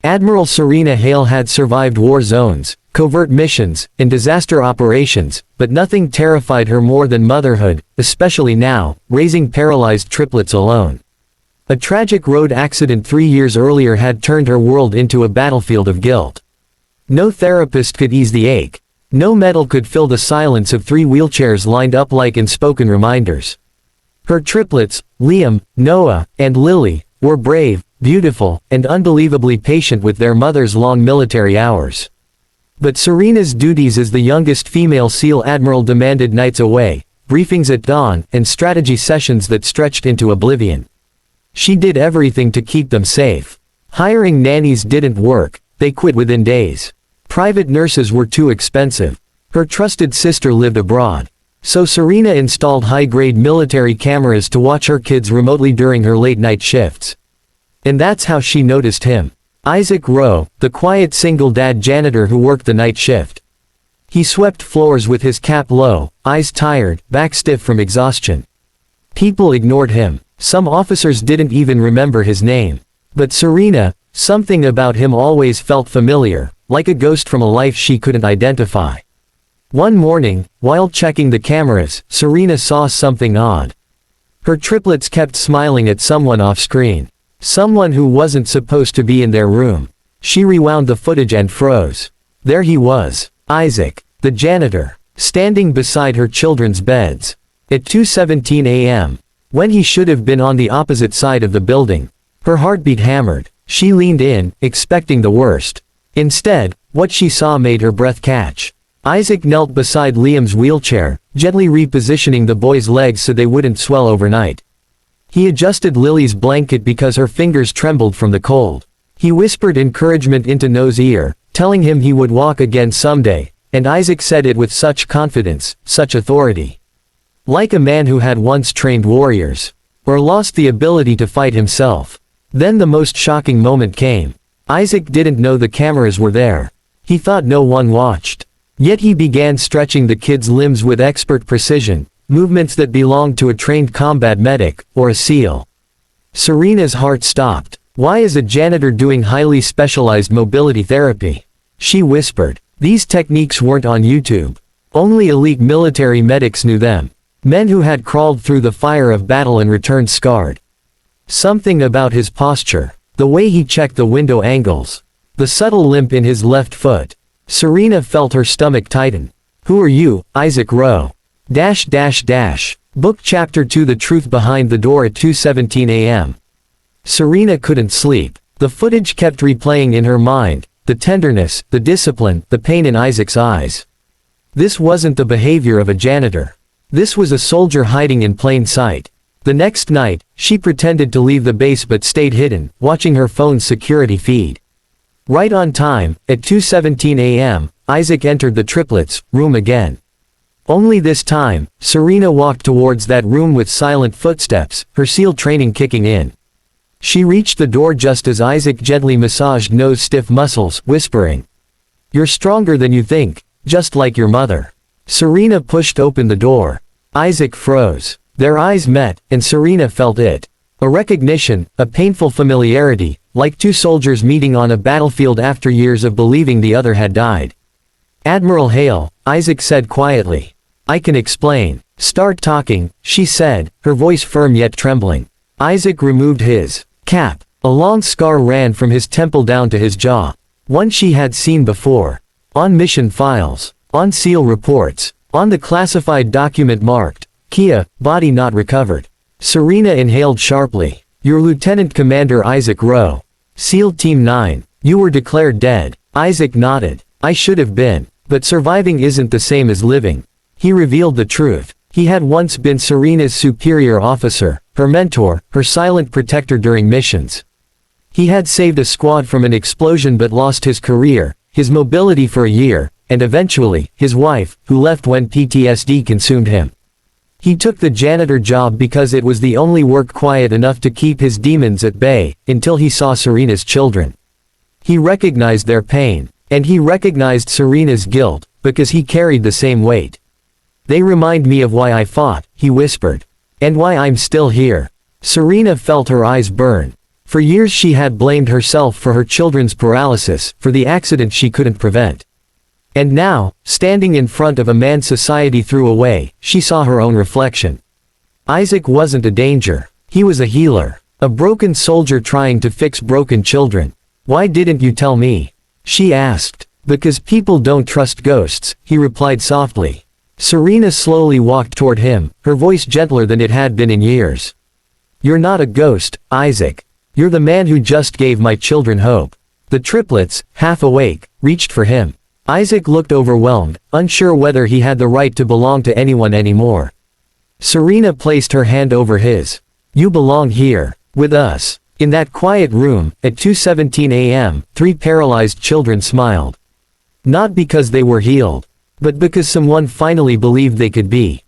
Admiral Serena Hale had survived war zones, covert missions, and disaster operations, but nothing terrified her more than motherhood, especially now, raising paralyzed triplets alone. A tragic road accident 3 years earlier had turned her world into a battlefield of guilt. No therapist could ease the ache. No medal could fill the silence of 3 wheelchairs lined up like unspoken reminders. Her triplets, Liam, Noah, and Lily, were brave, beautiful, and unbelievably patient with their mother's long military hours. But Serena's duties as the youngest female SEAL admiral demanded nights away, briefings at dawn, and strategy sessions that stretched into oblivion. She did everything to keep them safe. Hiring nannies didn't work, they quit within days. Private nurses were too expensive. Her trusted sister lived abroad. So Serena installed high-grade military cameras to watch her kids remotely during her late-night shifts. And that's how she noticed him. Isaac Rowe, the quiet single-dad janitor who worked the night shift. He swept floors with his cap low, eyes tired, back stiff from exhaustion. People ignored him. Some officers didn't even remember his name. But Serena, something about him always felt familiar, like a ghost from a life she couldn't identify. One morning, while checking the cameras, Serena saw something odd. Her triplets kept smiling at someone off-screen. Someone who wasn't supposed to be in their room. She rewound the footage and froze. There he was, Isaac, the janitor, standing beside her children's beds. At 2:17 a.m. When he should have been on the opposite side of the building. Her heartbeat hammered. She leaned in, expecting the worst. Instead, what she saw made her breath catch. Isaac knelt beside Liam's wheelchair, gently repositioning the boy's legs so they wouldn't swell overnight. He adjusted Lily's blanket because her fingers trembled from the cold. He whispered encouragement into Noah's ear, telling him he would walk again someday, and Isaac said it with such confidence, such authority. Like a man who had once trained warriors. Or lost the ability to fight himself. Then the most shocking moment came. Isaac didn't know the cameras were there. He thought no one watched. Yet he began stretching the kid's limbs with expert precision, movements that belonged to a trained combat medic, or a SEAL. Serena's heart stopped. Why is a janitor doing highly specialized mobility therapy? She whispered. These techniques weren't on YouTube. Only elite military medics knew them. Men who had crawled through the fire of battle and returned scarred. Something about his posture. The way he checked the window angles. The subtle limp in his left foot. Serena felt her stomach tighten. Who are you, Isaac Rowe? Book Chapter 2 The Truth Behind the Door at 2:17 a.m. Serena couldn't sleep. The footage kept replaying in her mind, the tenderness, the discipline, the pain in Isaac's eyes. This wasn't the behavior of a janitor. This was a soldier hiding in plain sight. The next night, she pretended to leave the base but stayed hidden, watching her phone's security feed. Right on time, at 2:17 a.m., Isaac entered the triplets' room again. Only this time, Serena walked towards that room with silent footsteps, her SEAL training kicking in. She reached the door just as Isaac gently massaged Noah's stiff muscles, whispering, "You're stronger than you think, just like your mother." Serena pushed open the door. Isaac froze. Their eyes met, and Serena felt it. A recognition, a painful familiarity, like two soldiers meeting on a battlefield after years of believing the other had died. "Admiral Hale," Isaac said quietly. "I can explain." "Start talking," she said, her voice firm yet trembling. Isaac removed his cap. A long scar ran from his temple down to his jaw. One she had seen before. On mission files. On SEAL reports. On the classified document marked, Kia, body not recovered. Serena inhaled sharply. "You're Lieutenant Commander Isaac Rowe. SEAL Team 9. You were declared dead." Isaac nodded. "I should have been. But surviving isn't the same as living." He revealed the truth. He had once been Serena's superior officer, her mentor, her silent protector during missions. He had saved a squad from an explosion but lost his career, his mobility for a year, and eventually, his wife, who left when PTSD consumed him. He took the janitor job because it was the only work quiet enough to keep his demons at bay, until he saw Serena's children. He recognized their pain, and he recognized Serena's guilt, because he carried the same weight. "They remind me of why I fought," he whispered. "And why I'm still here." Serena felt her eyes burn. For years she had blamed herself for her children's paralysis, for the accident she couldn't prevent. And now, standing in front of a man society threw away, she saw her own reflection. Isaac wasn't a danger. He was a healer. A broken soldier trying to fix broken children. "Why didn't you tell me?" she asked. "Because people don't trust ghosts," he replied softly. Serena slowly walked toward him, her voice gentler than it had been in years. "You're not a ghost, Isaac. You're the man who just gave my children hope." The triplets, half awake, reached for him. Isaac looked overwhelmed, unsure whether he had the right to belong to anyone anymore. Serena placed her hand over his. "You belong here, with us." In that quiet room, at 2:17 a.m., 3 paralyzed children smiled. Not because they were healed, but because someone finally believed they could be.